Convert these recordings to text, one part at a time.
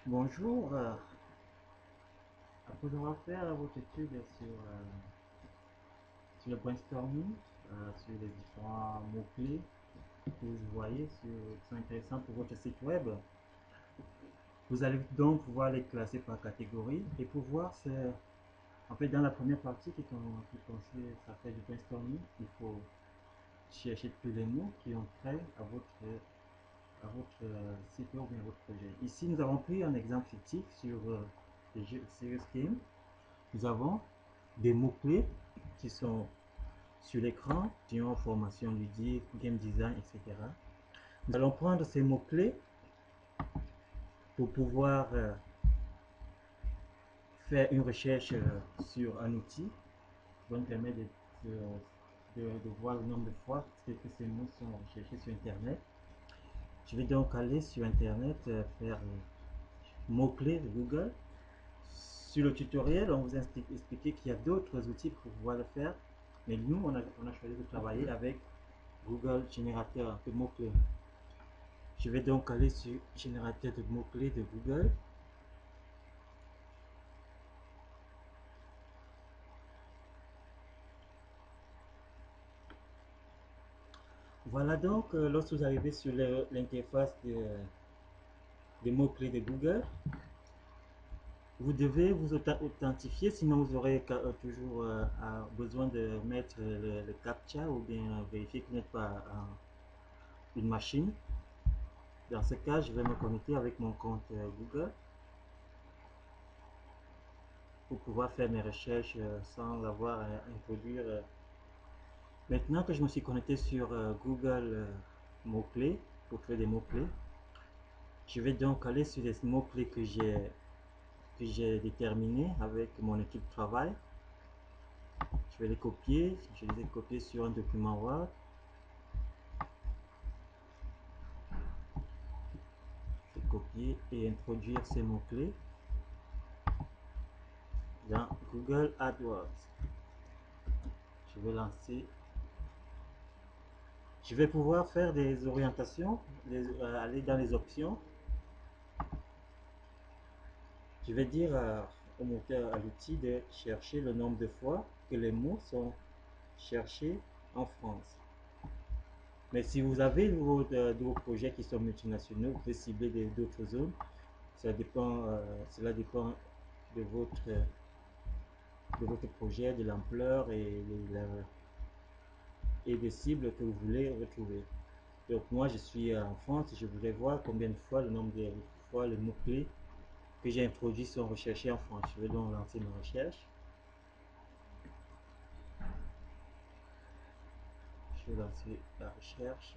Bonjour. Après avoir fait votre étude sur le brainstorming, sur les différents mots-clés que vous voyez qui sont intéressants pour votre site web, vous allez donc pouvoir les classer par catégorie et pouvoir, en fait, dans la première partie qui consiste à faire du brainstorming, il faut chercher tous les mots qui ont trait à votre site web ou bien à votre projet. Ici, nous avons pris un exemple fictif sur les jeux Serious Game. Nous avons des mots-clés qui sont sur l'écran, formation ludique, game design, etc. Nous allons prendre ces mots-clés pour pouvoir faire une recherche sur un outil qui va nous permettre de voir le nombre de fois que ces mots sont recherchés sur Internet. Je vais donc aller sur Internet, faire mots-clés de Google. Sur le tutoriel, on vous a expliqué qu'il y a d'autres outils pour pouvoir le faire, mais nous, on a choisi de travailler avec Google Générateur de mots-clés. Je vais donc aller sur Générateur de mots-clés de Google. Voilà donc, lorsque vous arrivez sur l'interface des mots-clés de Google, vous devez vous authentifier, sinon vous aurez toujours besoin de mettre le CAPTCHA ou bien vérifier que vous n'êtes pas une machine. Dans ce cas, je vais me connecter avec mon compte Google pour pouvoir faire mes recherches sans avoir à introduire. Maintenant que je me suis connecté sur Google mots-clés, pour créer des mots-clés, je vais donc aller sur les mots-clés que j'ai déterminés avec mon équipe de travail. Je vais les copier, je les ai copiés sur un document Word. Je vais copier et introduire ces mots-clés dans Google AdWords. Je vais lancer. Je vais pouvoir faire des orientations, aller dans les options. Je vais dire au moteur, à l'outil de chercher le nombre de fois que les mots sont cherchés en France. Mais si vous avez vos projets qui sont multinationaux, vous pouvez cibler d'autres zones. Cela dépend de votre projet, de l'ampleur et des cibles que vous voulez retrouver. Donc moi je suis en France et je voudrais voir combien de fois le nombre de fois les mots-clés que j'ai introduits sont recherchés en France. Je vais donc lancer ma recherche. Je vais lancer la recherche.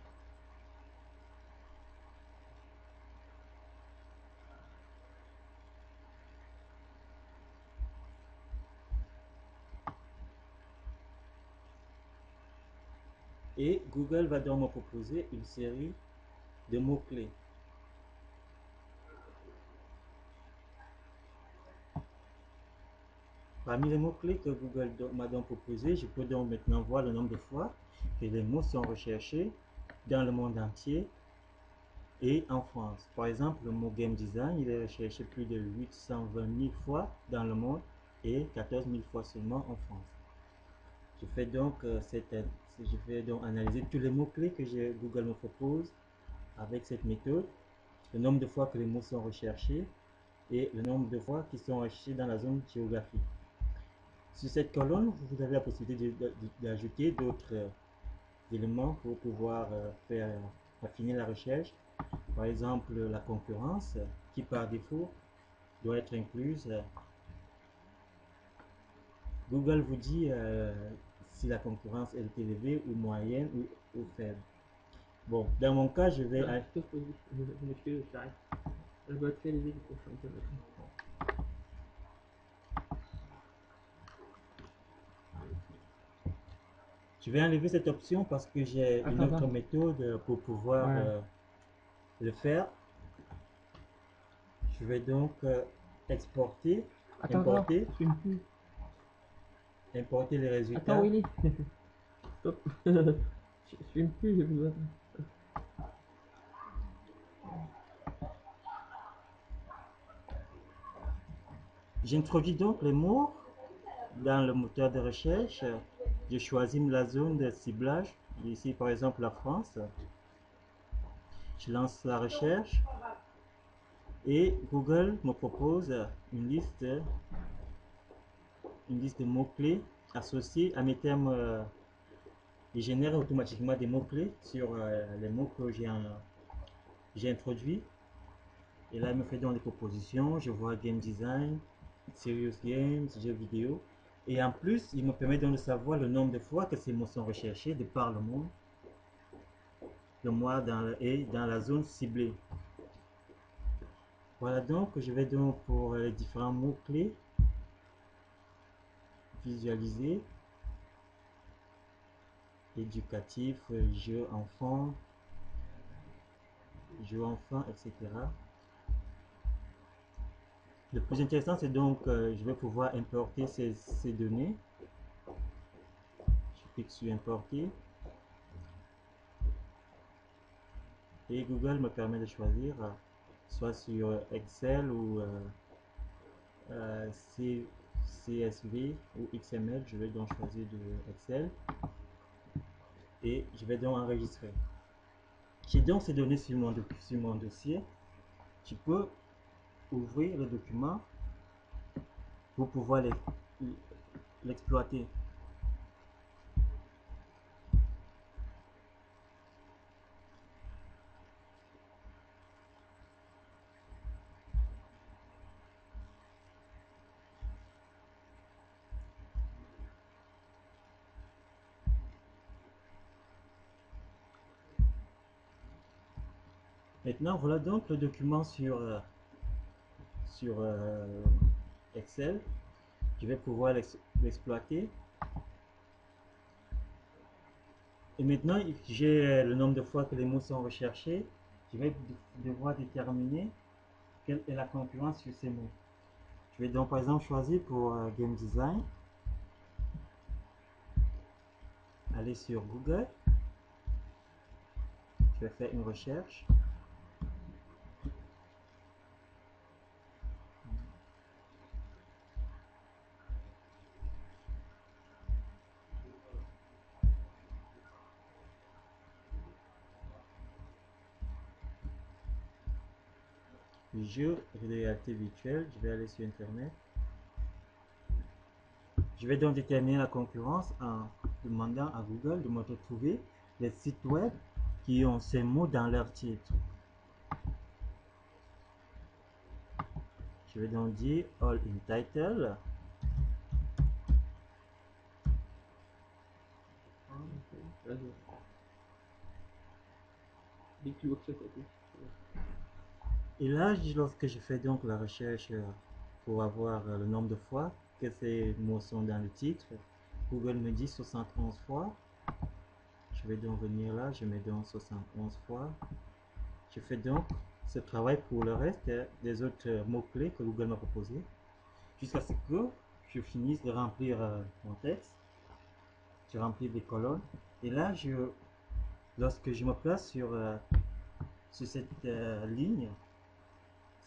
Et Google va donc me proposer une série de mots-clés. Parmi les mots-clés que Google m'a donc proposé, je peux donc maintenant voir le nombre de fois que les mots sont recherchés dans le monde entier et en France. Par exemple, le mot game design, il est recherché plus de 820 000 fois dans le monde et 14 000 fois seulement en France. Je vais donc analyser tous les mots-clés que Google me propose avec cette méthode, le nombre de fois que les mots sont recherchés et le nombre de fois qu'ils sont recherchés dans la zone géographique. Sur cette colonne, vous avez la possibilité d'ajouter d'autres éléments pour pouvoir affiner la recherche. Par exemple, la concurrence, qui par défaut doit être incluse. Google vous dit si la concurrence est élevée ou moyenne ou faible. Bon, dans mon cas, je vais. Je vais enlever cette option parce que j'ai une autre méthode pour pouvoir le faire. Je vais donc exporter, importer les résultats. Attends, Willy. Stop. Je filme plus, j'ai besoin. J'introduis donc les mots dans le moteur de recherche. Je choisis la zone de ciblage, ici par exemple la France. Je lance la recherche et Google me propose une liste de mots-clés associés à mes termes. Il génère automatiquement des mots-clés sur les mots que j'ai introduits. Et là, il me fait donc des propositions. Je vois game design, serious games, jeux vidéo. Et en plus, il me permet donc de savoir le nombre de fois que ces mots sont recherchés de par le monde, de moi et dans la zone ciblée. Voilà donc, je vais donc pour les différents mots-clés visualiser, éducatif, jeu enfant, etc. Le plus intéressant, c'est donc, je vais pouvoir importer ces données. Je clique sur importer. Et Google me permet de choisir soit sur Excel ou CSV ou XML. Je vais donc choisir de Excel et je vais donc enregistrer. J'ai donc ces données sur mon dossier. Tu peux ouvrir le document pour pouvoir l'exploiter. Maintenant, voilà donc le document sur Excel. Je vais pouvoir l'exploiter. Et maintenant, j'ai le nombre de fois que les mots sont recherchés. Je vais devoir déterminer quelle est la concurrence sur ces mots. Je vais donc par exemple choisir pour Game Design, aller sur Google, je vais faire une recherche. Jeux de réalité virtuelle, je vais aller sur Internet. Je vais donc déterminer la concurrence en demandant à Google de me retrouver les sites web qui ont ces mots dans leur titre. Je vais donc dire All in Title. Et là, lorsque je fais donc la recherche pour avoir le nombre de fois que ces mots sont dans le titre, Google me dit 71 fois. Je vais donc venir là, je mets donc 71 fois. Je fais donc ce travail pour le reste des autres mots-clés que Google m'a proposé, jusqu'à ce que je finisse de remplir mon texte. Je remplis des colonnes. Et là, lorsque je me place sur cette ligne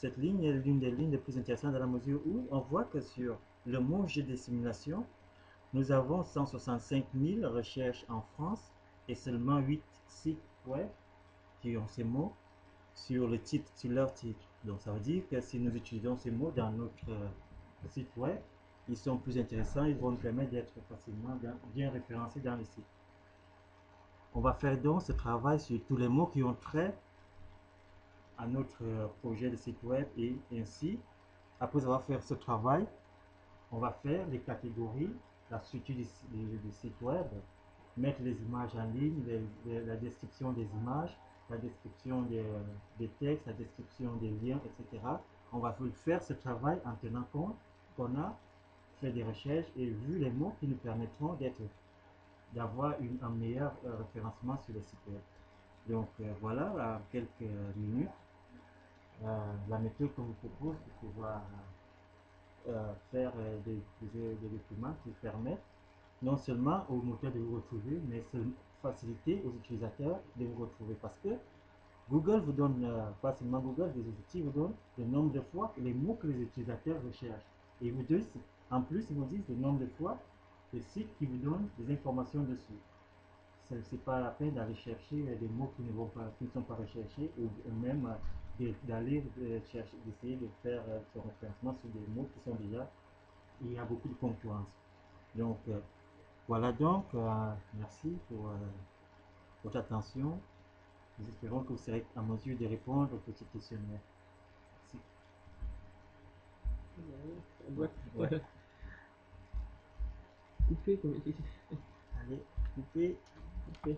est l'une des lignes les plus intéressantes dans la mesure où on voit que sur le mot jeu de simulation, nous avons 165 000 recherches en France et seulement 8 sites web qui ont ces mots sur leur titre. Donc ça veut dire que si nous utilisons ces mots dans notre site web, ils sont plus intéressants, ils vont nous permettre d'être facilement bien référencés dans le site. On va faire donc ce travail sur tous les mots qui ont trait à notre projet de site web et ainsi, après avoir fait ce travail, on va faire les catégories, la structure du site web, mettre les images en ligne, la description des images, la description des textes, la description des liens, etc. On va faire ce travail en tenant compte qu'on a fait des recherches et vu les mots qui nous permettront d'avoir un meilleur référencement sur le site web. Donc voilà, en quelques minutes, la méthode qu'on vous propose pour pouvoir faire des documents qui permettent non seulement au moteur de vous retrouver, mais faciliter aux utilisateurs de vous retrouver. Parce que Google vous donne facilement, Google, des outils vous donne le nombre de fois les mots que les utilisateurs recherchent. Et vous deux, en plus, ils vous disent le nombre de fois, le site qui vous donne des informations dessus. Ce n'est pas la peine d'aller chercher des mots qui ne sont pas recherchés ou même d'aller chercher, d'essayer de faire son référencement sur des mots qui sont déjà. Il y a beaucoup de concurrence. Donc, voilà donc. Merci pour votre attention. Nous espérons que vous serez en mesure de répondre au petit questionnaire. Merci. On Ouais, doit ouais. couper comme tu dis. Allez, coupez. Couper.